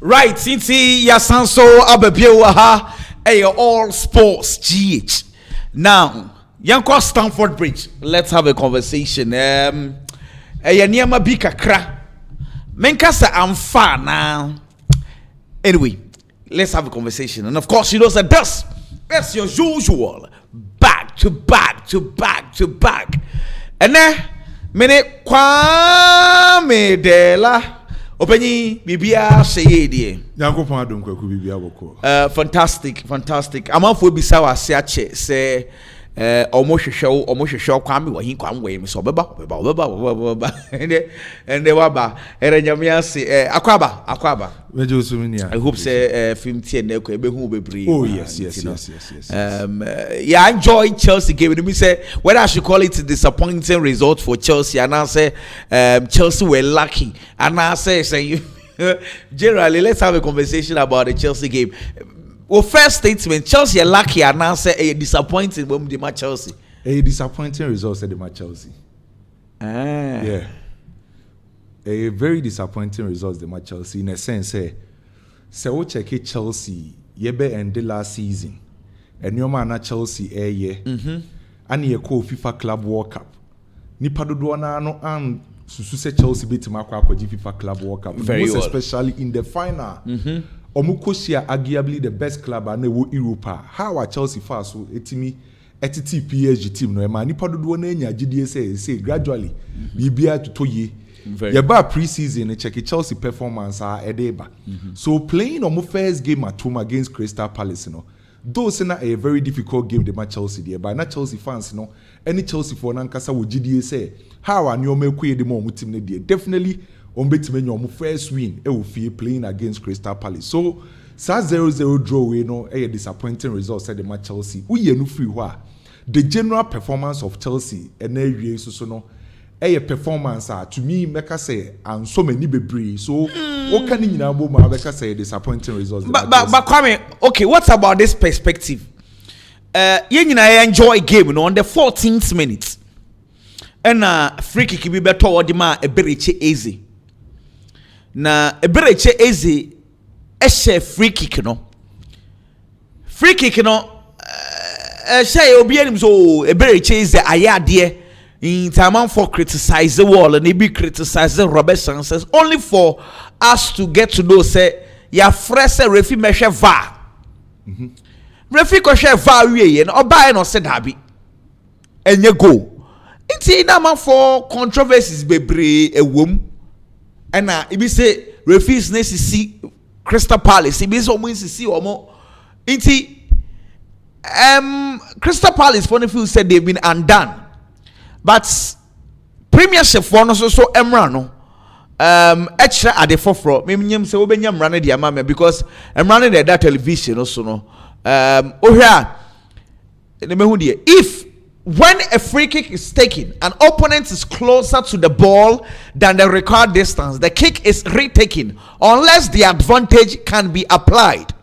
Right, since Yasanso Ababiwa all sports GH. Now, Yanko Stamford Bridge. Let's have a conversation. Niama Bika Kra. Menkasa I'm far now. Anyway, let's have a conversation. And of course, you know that that's your usual. Back to back to back to back. And then, minute Kwame Dela. Openi bibia seye die. Yankopon adom kwaku bibia boko. Fantastic. Amanfo bisa wa se ache se omo hwehwe Kwame wa hin Kwame we so beba. Ende waba erenyamia se akwaba. Meje osumini. I hope say film tie na ekwa ebehu bebre. Oh yes. Yeah, I enjoy Chelsea game. Let me say whether I should call it a disappointing result for Chelsea, and I say Chelsea were lucky, and I say generally let's have a conversation about the Chelsea game. Well, first statement: Chelsea are lucky, and I say a disappointing when they match Chelsea. A disappointing result at the match Chelsea. Yeah. A very disappointing result the match Chelsea in a sense. So we check Chelsea yebe end the last season. And your man at Chelsea year. And ye call FIFA Club World Cup. Nipa dodo na no and susu se Chelsea beat makwa FIFA Club World Cup. Very most well. Especially in the final. Omukosia arguably the best club and Europe. How are Chelsea fast so etimi etiti PSG team no man nipa dodo na nya gidie say gradually bibia to ye. Yeba pre-season check Chelsea performance edeba. So playing on my first game at home against Crystal Palace, you know, those are a very difficult game the match Chelsea there. But not Chelsea fans, you know, any Chelsea for Nankasa would GDA say how are you make the more team there? Definitely on bet your first win will feel playing against Crystal Palace. So 0-0 draw, you know, a disappointing result said the match Chelsea. We no free the general performance of Chelsea and so no. A performance to me make us say and so many bebree so what can you know make us say disappointing results but Kwame, okay, what about this perspective? I enjoy game, you know, on the 14th minute and free kick be better or the man ebereche easy na ebereche easy share free kick no share obi anim so ebereche easy ayade in time for criticize the wall and be criticizing Robert Sanchez only for us to get to know say ya fresh refi measure va refi ko share va wie no oba no said habi enye go inti na man for controversies bebre ewom and e be say refi na see Crystal Palace e be so mo see omo inti Crystal Palace for the said they've been undone. But Premiership for no so Emra no extra at the forefront. Me nyam say obenya mra na dia mama because Emra na that television also no if when a free kick is taken, an opponent is closer to the ball than the required distance, the kick is retaken unless the advantage can be applied.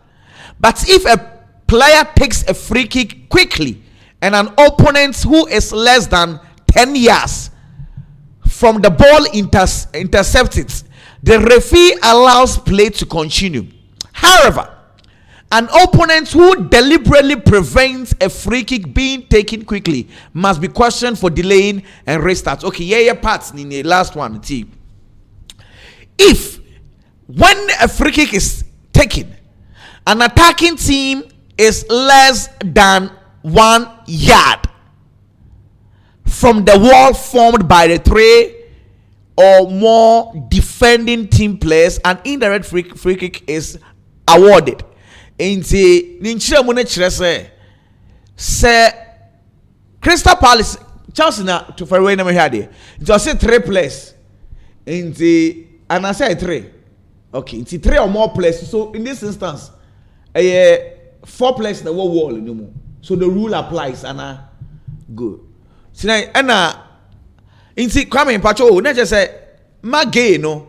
But if a player takes a free kick quickly and an opponent who is less than 10 yards from the ball intercepted, the referee allows play to continue. However, an opponent who deliberately prevents a free kick being taken quickly must be questioned for delaying and restart. Okay, parts in the last one. If when a free kick is taken, an attacking team is less than 1 yard from the wall formed by the 3 or more defending team players, an indirect free kick is awarded. In the Ninchira say Crystal Palace, Chelsea na to fairway number here. Just say 3 players. In the and I say 3. Okay, it's 3 or more players. So in this instance, 4 players the wall no more. So the rule applies and good. Sinai ana inti Kwame Pacho na just say magay no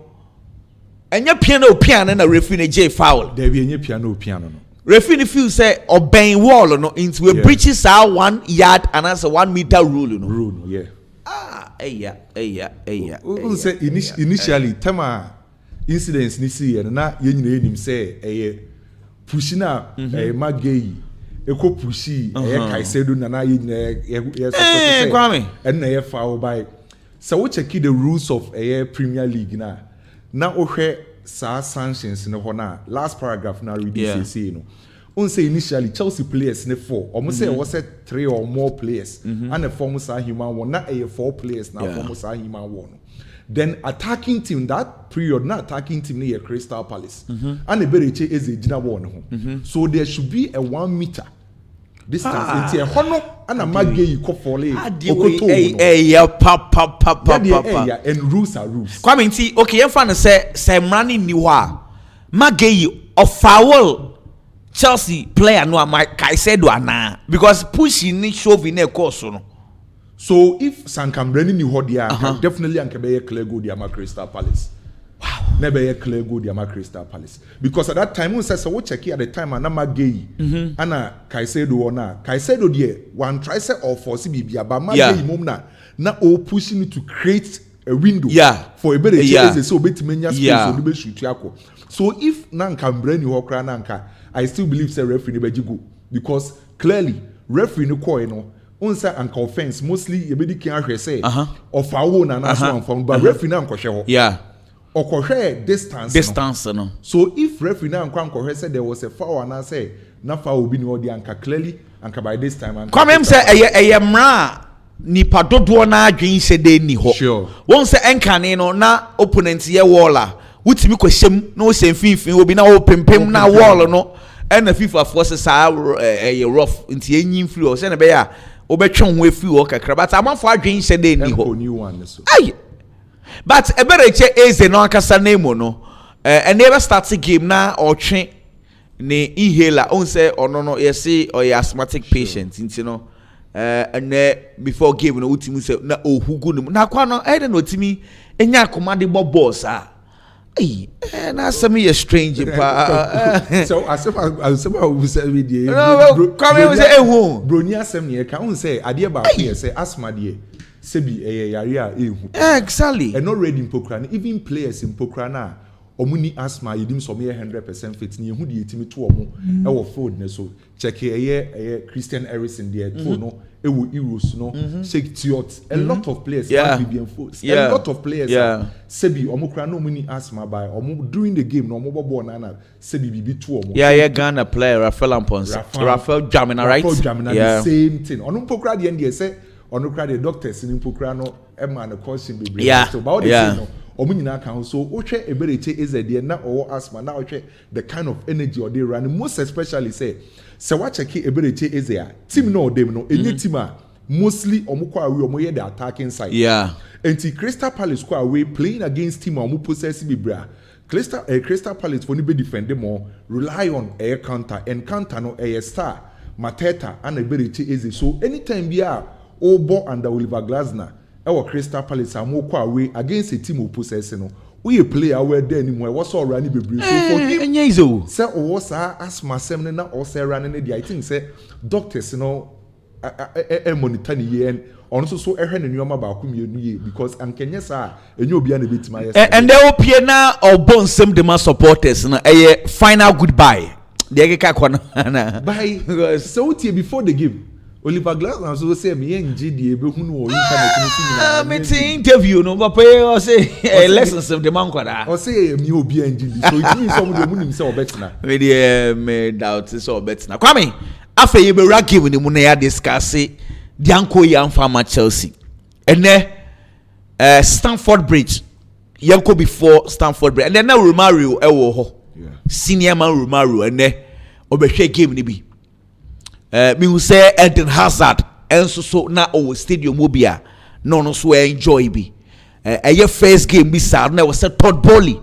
enya piano na referee na J foul there be enya piano no referee feel say obeying wall no into we breaches our 1 yard and as a 1 meter rule no yeah eya say initially tema incidents ni see na ye nyina enim say pushi na Magei eko pushi Kaisedo na ye nyina so Kwame and na foul by so we check the rules of Premier League na ohwe sa sanctions no ho na last paragraph na read say no on say initially Chelsea players ne 4 almost say was 3 or more players and a former human one na 4 players na former human one. Then attacking team that period na attacking team near Crystal Palace and the Bereche is a dinner one. So there should be a 1 meter distance into a hono and a Magei kofole and rules are rules. Kwame nti okay you fan say running ni wa Magei of foul Chelsea player no am Kaisedo ana because pushing ni shove na course no. So if Sankambreni ni hodia definitely ankebe clear go dia Crystal Palace. Wow. Never clear go dia Crystal Palace because at that time we say so we check at the time na Magei ana Kaisedo ona Kaisedo there one try say or force bibia but Magei mom na o pushing to create a window for a better chance so betimenya space so be shoot yako. So if Nankambreni ho kra nanka I still believe say referee nebeji go because clearly referee no call no onsa anka offense mostly you be can ahwe say of our na na so from but referee na ankohwe ho okohwe distance no. So if referee na ankohwe say there was a foul and I say na foul be no dey anka clearly anka by this time anka come say eye mra nipa dodo na adwen se de ni ho sure won say enkane no na opponent ye walla wutimi kwasem na wo semfimfin obi na wo pempem na wall no and the FIFA forces are rough into any free say na be ya obetwon ho afi wo kakra but amanfo adwen se de ni ho ai but ebereche eze no akasa na emo no and never start the game na otwe ne inhaler on say ono no you see or asthmatic patient into no and before game no utimi say na ohugu no na kwa no no otimi enya akoma de boss Hey, na semi a strange pa. So as we say we dey. No, come we say ehu. Broni asem ne ka un say ade ba ko say asthma de sebi yare a ehu. Exactly. And not ready in pokra even players in pokra na omuni asthma yedim so me 100% fit ne ehu de yetimi to omo e wo field ne so check Christian Eriksen there to no ewo Euros no shake tiot a lot of players have been forced a lot of players sebi omukra no muni asthma by omo during the game no omo bobo na sebi bibi to omo Ghana player Rafael Jamina right the same thing onu pokra the end say onu kra the doctors in pokra no e man the caution be so about the thing no omo nyina kan so ohwe ebereche is there na or asthma na ohwe the kind of energy or they run most especially say what check ebereche is there team no dem no any team mostly omukwa away omoye the attacking side and Crystal Palace kwa away playing against team omu possess bibra Crystal Palace for ni be defend more rely on air counter and counter no air star Mateta and ebereche is so anytime we are obo under Oliver Glasner our Crystal Palace amokwa away against a team who possess no we play away there anymore what's all running be so for him say was asthma sem na or say running the I think say doctors monitor ni and also so ehwe ne nyoma ba ko mienu ye because ankenya sa enye obi na betima yes and they opie na obon sem de ma supporters na final goodbye the ekeka ko na bye so before the game Oliver Glasner so say me enje die be hunu o internet ni sinu me ti interview no papa o say lessons of the man kwada o say me obi enje so it means some de munim say obetina me dey me doubt say obetina Kwame afa ye be rag game ni mu na ya discuss Dianko Yamfama Chelsea and Stamford Bridge Yanko before Stamford Bridge and then now Romario ewo senior man Romario and obehwe game ni bi me who say Eden Hazard and so na o stadium mobia no so enjoy bi your first game bi sa na was Todd Bowley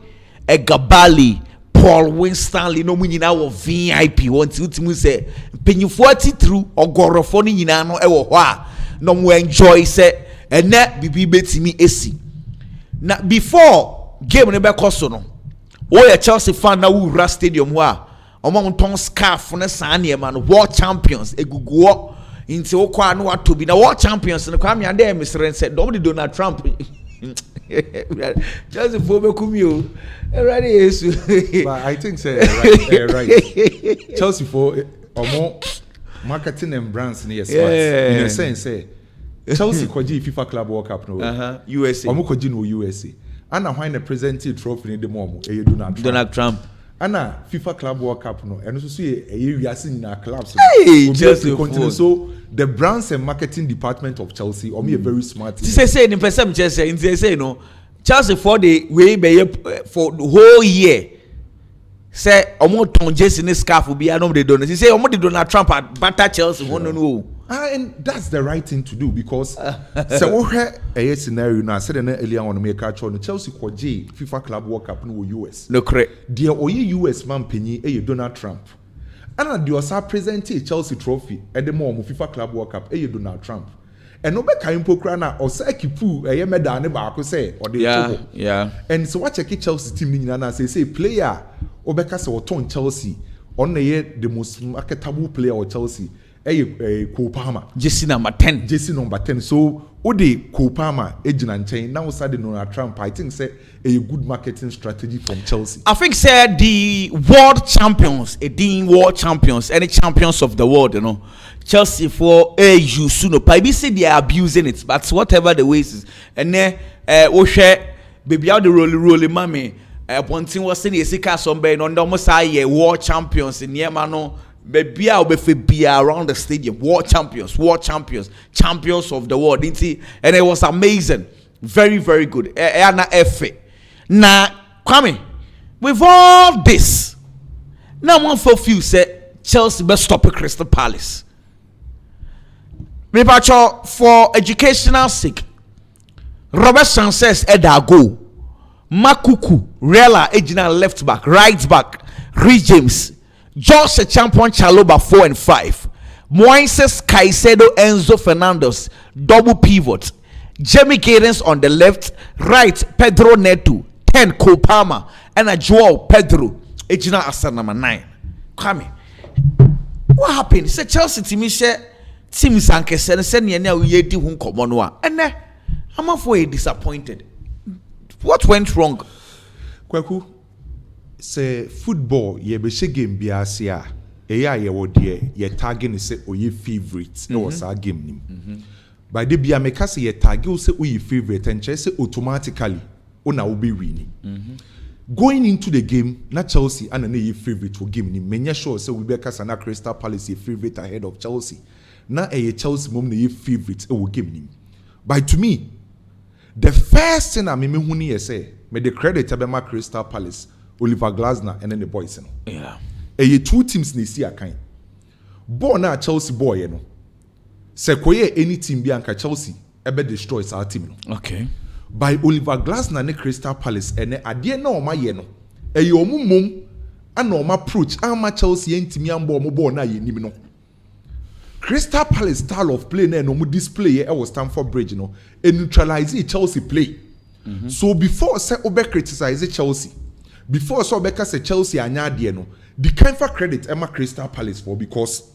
Gabali Paul Winstanley no munyina wo VIP want you say penyufo atitru ogorofo ni nyina no ewo ho a no mo enjoy say ene bibi betimi esi na before game ne be koso no wo ye Chelsea fan na wura stadium ho a omo ton scarf na sane ma no world champions eguguo nti wo kwa no atobi na world champions no Kwame ade misren say do Donald Trump Chelsea for me kumio. Already is. But I think say right. Chelsea for more marketing and brands near smart. In a sense, say Chelsea koji FIFA Club World Cup no. USA. Omo koji no USA. Anna when the presented trophy in the mom Donald Trump. Anna FIFA Club World Cup no. And also see we are seeing in our clubs. Hey, Chelsea continue. So the brands and marketing department of Chelsea are very smart. Say in person Chelsea in say no. Chelsea for the way for the whole year. Say almost ton Jesse in the scarf will be they don't. He say almost Donald Trump at batter Chelsea. No. And that's the right thing to do because so a scenario now said earlier on make catch on Chelsea for J FIFA Club World Cup no US. No correct. Dear US man penny Donald Trump. And the also presented Chelsea trophy at the moment FIFA Club World Cup Donald Trump. And no back in Pokrana or Sakipu a medane back say or the yeah. And so what check Chelsea team in say player Obeka or ton Chelsea on the most marketable player or Chelsea. Kwame. Jesse number 10. Jesse number 10. So, Ode Kwame agent and chain now started Donald Trump. I think say a good marketing strategy from Chelsea. I think say the world champions, world champions, any champions of the world, you know, Chelsea for you soon. Maybe say they are abusing it, but whatever the ways is, and then share baby out the rolly mommy. One thing was saying is somebody on almost a world champions in Yemano. Baby, I'll be around the stadium. World champions, champions of the world. And it was amazing. Very, very good. Now, Kwame, with all this, now one for few said Chelsea best stop at Crystal Palace. Maybe for educational sake, Robert Sanchez Edago, Makuku, Rela, Ejina left back, right back, Rhys James. Josh Champion Chaloba 4 and 5. Moises Caicedo Enzo Fernandez double pivot. Jamie Giddens on the left, right Pedro Neto 10 Kopama and a Joao Pedro. Ejina Asa number 9. Kwame, what happened? Say Chelsea team share team sanke send ye na we di hu nkomo no a. Ene I'm for disappointed. What went wrong? Kwaku say football ye be game biasia eya ye wo de ye target say oye favorite no was our game nim by the bia make say ye target say oye favorite and say automatically una will be winning going into the game na Chelsea and na ye favorite will game nim menya sure say we be kasa na Crystal Palace ye favorite ahead of Chelsea na ye Chelsea mom na ye favorite e will game nim but to me the first thing I me hu ni say me the credit abema Crystal Palace Oliver Glasner and then the boys. Yeah. Two teams ni see a kind. Born na Chelsea boy, you know. Sequoia any team bianca Chelsea ever destroys our team. Okay. By Oliver Glasner and Crystal Palace and adie no ma ye no. Yomu mum and no approach ama Chelsea and team ambo mo na ye no. Crystal Palace style of play na no mu display e was Stamford Bridge no. E neutralize Chelsea play. So before say obe criticize Chelsea. Before so Becca say Chelsea anya de no, the kind for credit Emma Crystal Palace for because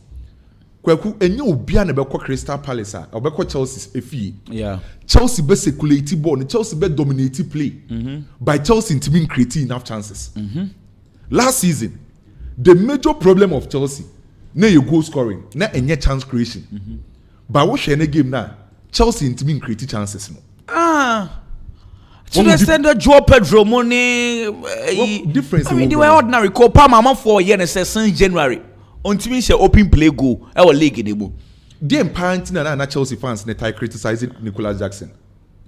Kwaku enye obi na be Crystal Palace or be Chelsea efi. Yeah. Chelsea be circulate ball, Chelsea be dominate play. By Chelsea team create enough chances. Last season, the major problem of Chelsea na you goal scoring, na enye chance creation. But what share game na Chelsea team create chances no. To the extent that Joao Pedro money difference. I mean, they were ordinary. Copa Mama for a year and since January. Until me open play go, our league in the book. The parenting and Chelsea fans net criticizing Nicolas Jackson.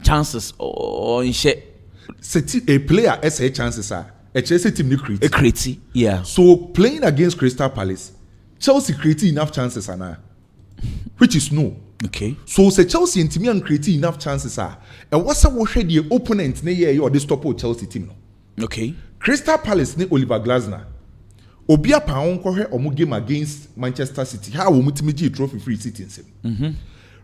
Chances in shit. A player SA chances are a Chelsea team a create. Yeah. So playing against Crystal Palace, Chelsea created enough chances which is no. Okay. So say Chelsea and team create enough chances and what's the opponent na year or the stop Chelsea team no. Okay. Crystal Palace ne Oliver Glasner. Obia Paon kohe omo game against Manchester City. How omo timiji trophy free City nsem.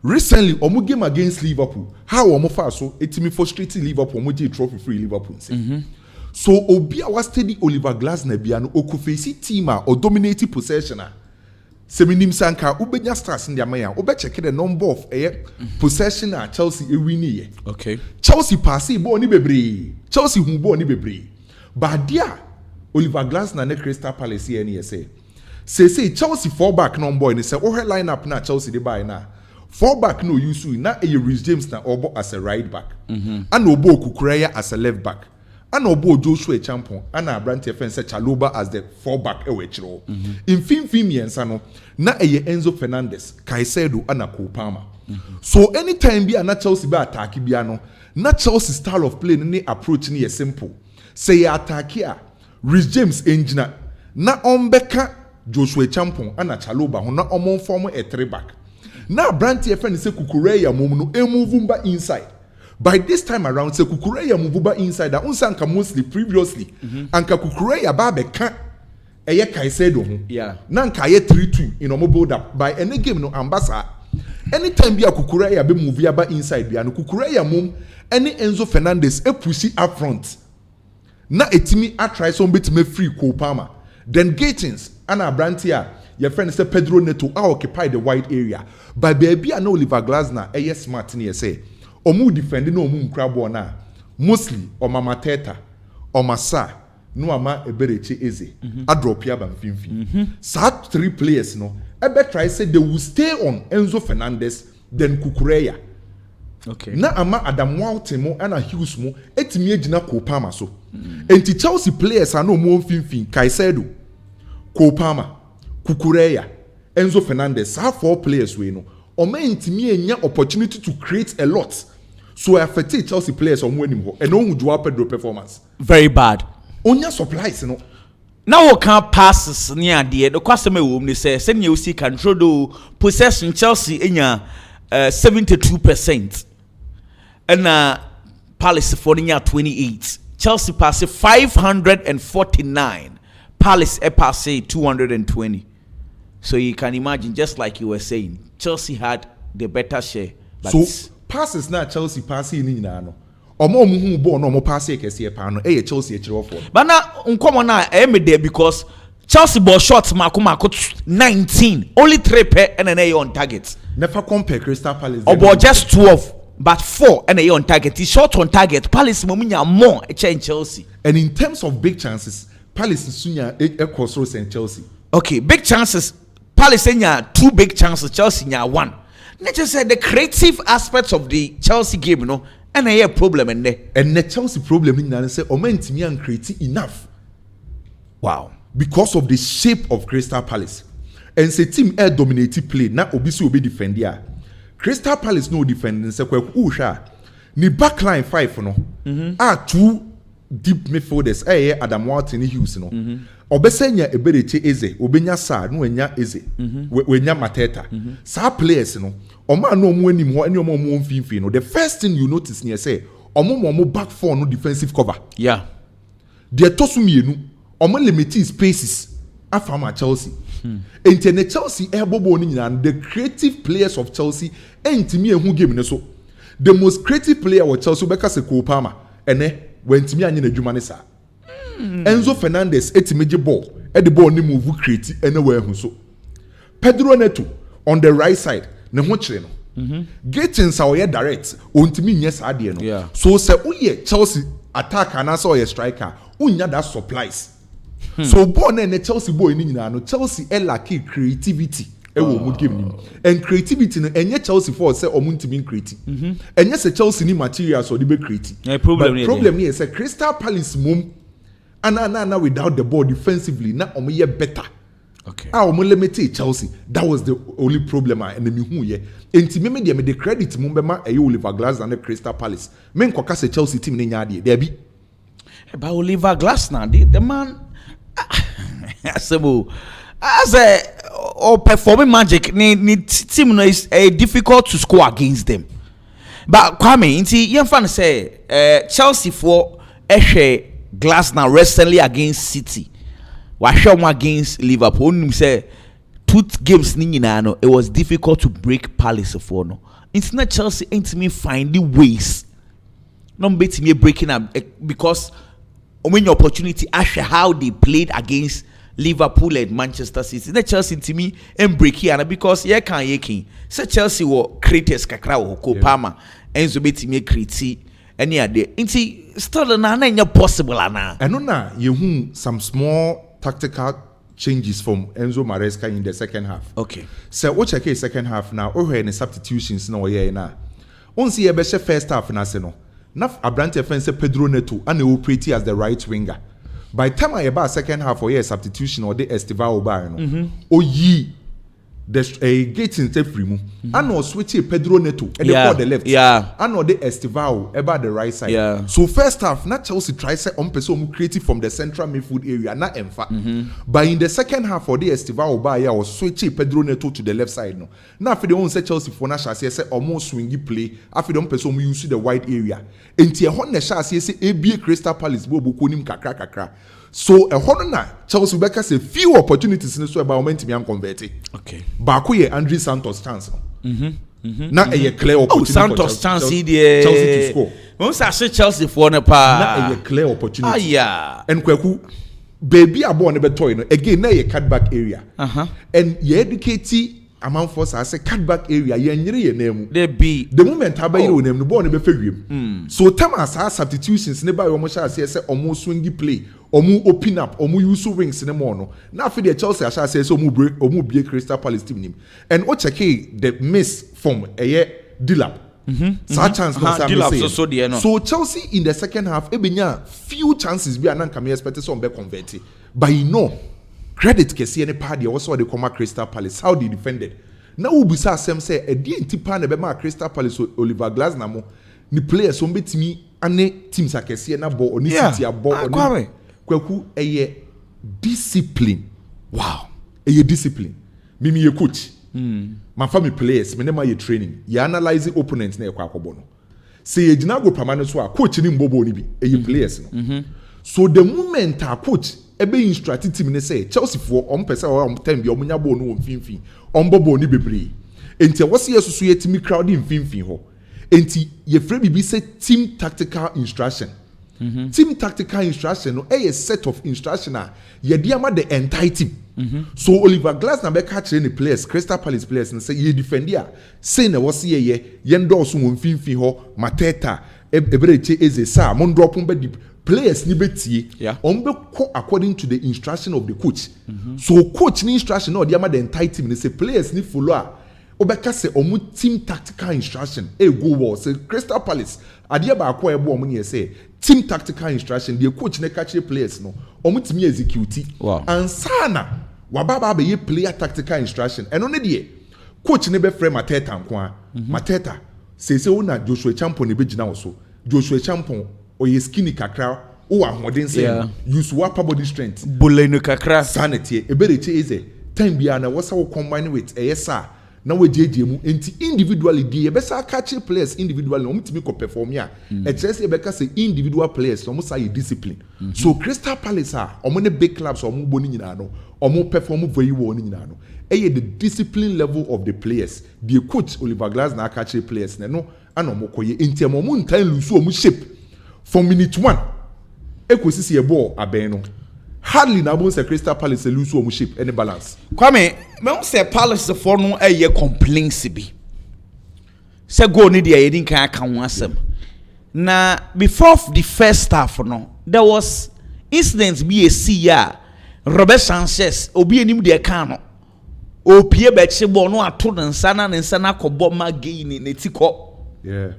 Recently omo game against Liverpool. How omo fa so etimi frustrating Liverpool omo trophy free Liverpool nsem. So Obia was steady Oliver Glasner bia no okufesi team or dominating possession Seminim Sanka, Ubenya Stars in the Maya, Ube check the number of possession at Chelsea a winnie. Okay. Chelsea passé born bebre. Chelsea who born bebre. But dear Oliver Glasner ne Crystal Palace here ni say. Say Chelsea 4-back number and say oh her lineup na Chelsea they buy na. 4-back no use na a Reece James na obo as a right back. And obo Kukureya as a left back. And obo Joshua Champon and Abrante Fence Chaloba as the 4-back ewechro. In fin no na Enzo Fernandez, Caicedo and Kopama. So anytime be a Chelsea be attack biano, na Chelsea style of play ni approach ni simple. Say attack here, Reece James engineer na ombeka Joshua Champon and Chaloba na omon form a 3-back. Na Abrante Fence Kukureya mum no move inside. By this time around, say Kukureya move inside that unsanka mostly previously. Anka Kukureya babe can eye Caicedo. Yeah. Nanka ye 3-2 in omo build up by any game no ambassa. Anytime be a Kukureya be move ya ba inside be and Kukureya mum any Enzo Fernandez e pussy up front. Na etimi a try some bit me free Kopama. Then Gatins and Abrantia your friend say Pedro Neto occupy the wide area. But baby no Oliver Glasner eye smart ni say. Omu defending no omu crabo na mostly o mama teta o masa no ama ebereche eze a drop ya ban finfin sa 3 players no ebe try say they will stay on Enzo Fernandez then Kukureya. Okay. Na ama Adam Walton mo ana Hughes mo etimi agina Kopama so enti Chelsea players are no mo finfin Caicedo Kopama Kukureya Enzo Fernandez sa 4 players we no o ma ntimi enya opportunity to create a lot. So I affect Chelsea players on winning ho and on Joao Pedro performance. Very bad. Onya supplies no. Now we can't pass near the customer whom they say send you see control do possession Chelsea in 72% and Palace for 28. Chelsea pass 549. Palace pass 220. So you can imagine, just like you were saying, Chelsea had the better share. But so passes na Chelsea pass in nyina no. Omo mu ball no mo pass e kese pa no e Chelsea e kire for. But na uncommon na e me there because Chelsea ball shots mako 19, only 3 per and an on target. Never compare Crystal Palace. Or just 12, but 4 and on target. He shot on target. Palace momunya more a change Chelsea. And in terms of big chances, Palace sunya e crossroads and Chelsea. Okay, big chances. Palace nya 2 big chances, Chelsea nya 1. Let's just say the creative aspects of the Chelsea game, no, and a problem in there. And the Chelsea problem in that say, Omentimi and creative enough. Wow. Because of the shape of Crystal Palace. And say team air dominated play, na obisu obi defend ya. Crystal Palace no defending, say, Usha, ni backline 5, no, are 2 deep midfielders, Adam Walton Hughes, no. Obesenya ebereche eze, obenya sa no enya eze, wenya mateta. Sa players no, oma no omo anim ho, any omo mfimfi no. The first thing you notice near say, omo back four no defensive cover. Yeah. The tosu mienu, omo limited spaces afama Chelsea. Enti Chelsea ebobo ni nyina, the creative players of Chelsea entimi ehu game ne so. The most creative player of Chelsea beka se Kopama, ene wentimi anye na dwuma ne sa. Enzo Fernandez etimeje ball e the ball ni move create anywhere hu so Pedro Neto on the right side ne ho kire no Gatins are direct ontimi nye sa de no yeah. So say uye Chelsea attack and so your striker unya that supplies so ball na Chelsea boy ni nyina no Chelsea lack creativity e wo mu game ni and creativity no enye Chelsea for say omuntimi create enye say Chelsea ni materials or the be create problem here say Crystal Palace mum and without the ball defensively, now omo better. Okay. Omo limited Chelsea. That was the only problem I enemy who ye. Enti me the credit mumbema e Oliver Glasner and Crystal Palace. Men koka se Chelsea team ne nyade. There be. But Oliver Glasner, the man as a performing magic, ni team no is difficult to score against them. But Kwame, inti yen fan say Chelsea for Glasner recently against City. Washam against Liverpool. Say 2 games no, it was difficult to break Palace for no. It's not Chelsea ain't me finding ways. Not beating me breaking up because when your opportunity actually how they played against Liverpool and Manchester City. The Chelsea to me and break here because ye can ye king. So Chelsea were creators kakra wo Kopama and so beti me create any other. Inti still na possible na. And na you some small tactical changes from Enzo Maresca in the second half. Okay. So what check second half now? Oh, any substitutions now? Yeah, na. Once you be first half na se no. Naf Abrante fence Pedro Neto and he operate as the right winger. By the time I about second half or substitution or the Estivao bar no. Oh ye the gate in step free mu. And no switch Pedro Neto and the left. Yeah. And no the Estivao about the right side. Yeah. So first half, not Chelsea try say on person creative from the central midfield area, not emfa. But in the second half for the Estivao bar yeah was switch Pedro Neto to the left side no. Now for the one say Chelsea for na say almost swingy play. After the person use the wide area. Enti ehon na chance say ABA Crystal Palace bo nim kakra. So na Chelsea Becker say few opportunities in so about momentum and convert it. Okay. Baku ye Andre Santos chance. Na a clear opportunity. Santos chance Chelsea to score. When say Chelsea for na pa. Na a clear opportunity. Ah yeah. And kweku baby abo on the toy no again na a cutback area. And ye educate amount for say cutback area ye nyere ye name. They be the moment abayi o name no ball no be fewiem. So time as substitutions ne ba yo mo sha say almost swingy play. Omu open up, omu use wings in the morning. Now for the Chelsea, I shall say so. Omu be Crystal Palace team name, and what check the miss from a Dela. Such chance so Chelsea in the second half, ebenya few chances be anan come expected some be converted. But you know, credit can see any party also the come Crystal Palace how they defended. Now we bisa sem say a DNT pan be ma Crystal Palace Oliver Glasner mo ni players so betimi ane teams akese na ball oni city a ball oni kwaku eye discipline. Wow. Eye discipline. Mimi ye coach. My family players, me nema ye training. You analyze opponents na ekwa akobo no. Say ye gina go permanent so a coach ni mbobo ni bi. Eye players no. So the moment a coach ebe instruct team ne say Chelsea for on pese or on time bi omunya ball no mfimfin. On bobo ni bebre. Enti wose yesusu ye team crowd mfimfin ho. Enti ye frɛ bibi say team tactical instruction. Team tactical instruction no a set of instruction ye diama the entire team. So Oliver Glasner be catch any players Crystal Palace players and say ye defend here say na was ye ndo so mfimfin ho Mateta ebreche eze sa mon drop on be deep players ni betie on be according to the instruction of the coach. So coach ni instruction no diama the entire team ni say players ni follow obeka say omu team tactical instruction go war say Crystal Palace adia ba akwa ebo omu ne say team tactical instruction the coach ne catch players no omu timi execute and sana wababa be ye player tactical instruction eno ne de coach ne be frame Mateta nko Mateta say una Joshua Champion ne be gina wo so Joshua Champion oye skinny kakra o ahoden say use upper body strength bulenu kakra sanity ebereche eze time bia na wo sa wo combine with yesa na we jeje mu enti individually die be sa catch players individually no mutimi ko perform ya e chese be ka say individual players no say discipline. So Crystal Palace omo ne big clubs omo boni nyina no omo perform very well ni nyina no the discipline level of the players the coach Oliver Glasner catch players no ana omo koye enti omo ntan lusu omo shape from minute 1 ekosisi e ball aben no hardly na bon say Crystal Palace lose omo shape any balance. Kwame, me say Palace for no eye complaints bi. Say go ni dia yedin kan aka ho asem. Na before the first half no, there was incidents be a see ya. Robert Sanchez obi enim de kan no. Opie be che ball no ato nsa na kobo magi ni netiko. Yeah.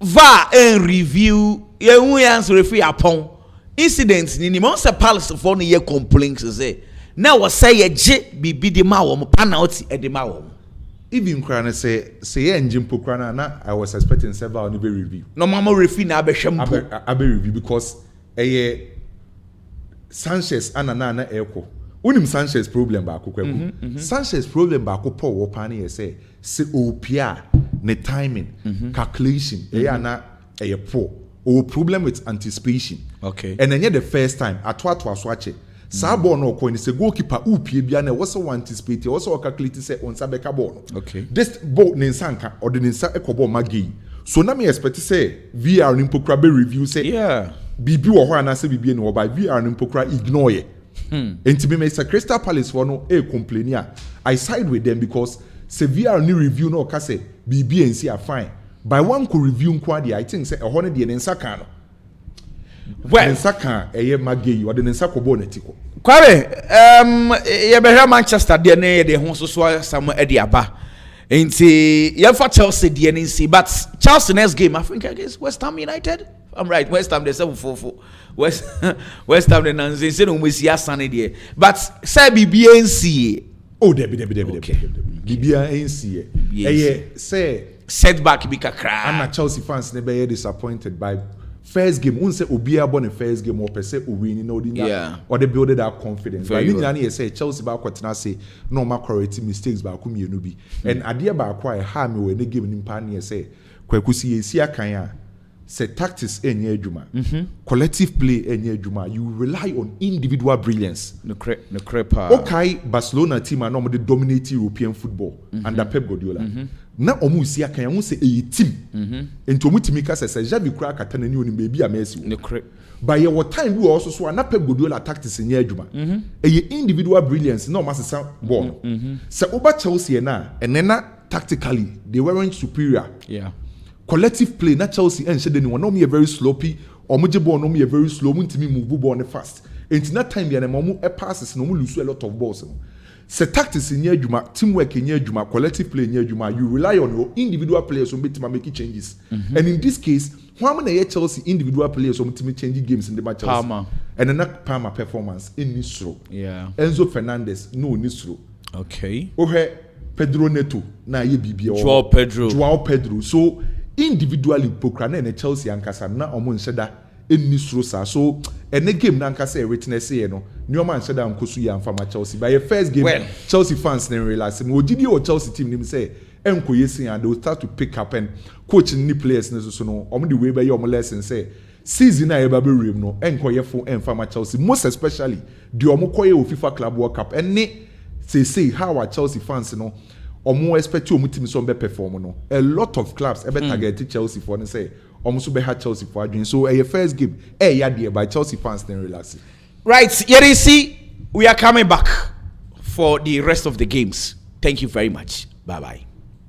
Va and review ye hu answer referee upon incidents ni mo say Palace for no ye complaints say na wo say ye je bibi de ma wo penalty e de ma wo even krana say ye engine pokrana na I was expecting several on the review no mama referee na abehwem abe review because Sanchez na eko unim Sanchez problem ba akokwaku Sanchez problem ba akopɔ wo pa na say opia ne timing calculation na poor or problem with anticipation. Okay. And then the first time atwa swatch Sabo no coin is a goalkeeper upie bia na was so anticipate also calculate say on sabeka ball. Okay. This ball ninsanka or the ninsa ekobo magi. So na me expect say VR nimpokra be review say yeah. Bibi wo ho ana say bibi no by VR nimpokra ignore ye. Enti me say Crystal Palace for no complain I side with them because severe new review no ka say BBNC are fine. By one could review nkwadi I think say a honor the nensa kan no. Well, nensa kan eye magey or the nensa ko bonetiko. Kwame ye be Manchester de na ye de ho so some e de aba. Enti ye for Chelsea de na see but Chelsea next game I think against West Ham United. I'm right. West Ham they 7-4-4. West Ham they nanze say no we see asane there. But say BBNC. Oh, Debbie. BBNC. Say setback be kakra. I'm not Chelsea fans never disappointed by first game. Unse Obia born the first game or per se winning no or they build that confidence. But you say Chelsea ba kwatena say no ma correct mistakes ba kum yenu bi. And adia ba kwa ha me when they give him pan say kwekusi esi akan say tactics enye adwuma. Collective play enye adwuma. You rely on individual brilliance. No crepa. Okay, Barcelona team are normally dominate European football under Pep Guardiola. Na omu isi akan ya say a team. Enti omu timi ka say Javi kura kata na ni oni baby amesi. No crepe. By your time we also so na Pep Guardiola tactics enye adwuma. Individual brilliance na o masesa ball. Say oba Chelsea na enena tactically they weren't superior. Yeah. Collective play na Chelsea and said anyone no me very sloppy or muje ball no me very slow muntimi move ball fast. Enti na time ya na mo passes no mo lose a lot of balls. Se tactics in adwuma, teamwork in adwuma, collective play in adwuma, you rely on your individual players to make changes. And in this case, how many Chelsea individual players to change games in the match? Palmer. And then that Palmer performance in Nisro. Yeah. Enzo Fernandez no Nisro. Okay. Ohe Pedro Neto na ye BB Joao Pedro. So individually pokra na Chelsea ankasa na omo nsheda Nisro sa. So any game na ankasa witness ye no Nyoma nsheda nkosu ya mfama Chelsea. By your first game, Chelsea fans then realize mo didi o Chelsea team nim say enko yesin and they will start to pick up and coach ni players ne so no omo the way by your lesson say season na eba be rem no enko ye fo mfama Chelsea most especially the omo koye o FIFA Club World Cup any say how our Chelsea fans no omo expect omo team so be perform no a lot of clubs e be target Chelsea for and say omo so be ha Chelsea for adwin so your first game ya there by Chelsea fans then relax. Right, Yerisi, we are coming back for the rest of the games. Thank you very much. Bye-bye.